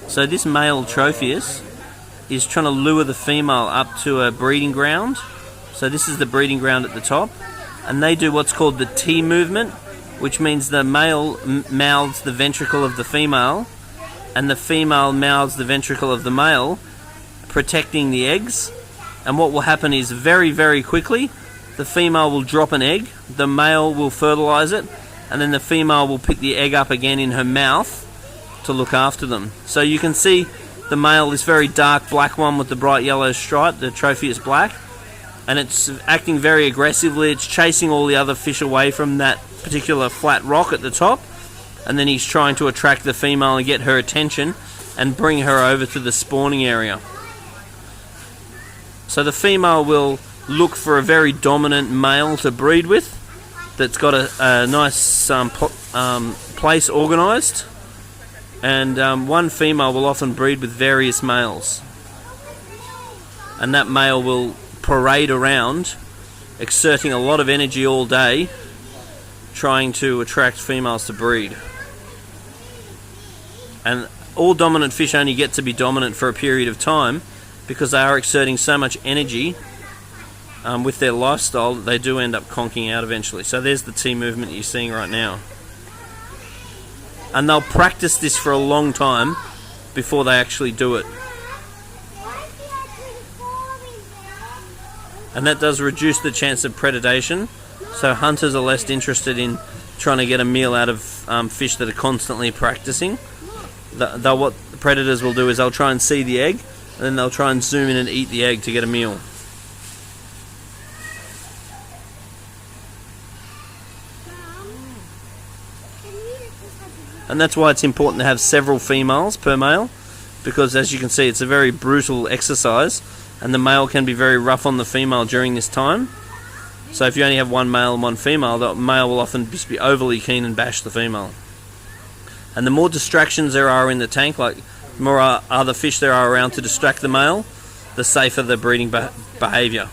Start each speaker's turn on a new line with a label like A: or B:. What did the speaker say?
A: So this male Tropheus is trying to lure the female up to a breeding ground. So this is the breeding ground at the top, and they do what's called the T movement, which means the male mouths the ventricle of the female and the female mouths the ventricle of the male, protecting the eggs. And what will happen is very, very quickly the female will drop an egg, the male will fertilize it, and then the female will pick the egg up again in her mouth to look after them. So you can see the male, this very dark black one with the bright yellow stripe, the Tropheus black, and it's acting very aggressively. It's chasing all the other fish away from that particular flat rock at the top, and then he's trying to attract the female and get her attention and bring her over to the spawning area. So the female will look for a very dominant male to breed with that's got a nice place organised, and one female will often breed with various males, and that male will parade around exerting a lot of energy all day trying to attract females to breed. And all dominant fish only get to be dominant for a period of time because they are exerting so much energy with their lifestyle that they do end up conking out eventually. So there's the T movement you're seeing right now. And they'll practice this for a long time before they actually do it. And that does reduce the chance of predation, so hunters are less interested in trying to get a meal out of fish that are constantly practicing. What the predators will do is they'll try and see the egg, and then they'll try and zoom in and eat the egg to get a meal. And that's why it's important to have several females per male, because as you can see, it's a very brutal exercise, and the male can be very rough on the female during this time. So if you only have one male and one female, the male will often just be overly keen and bash the female. And the more distractions there are in the tank, like the more other fish there are around to distract the male, the safer the breeding behaviour.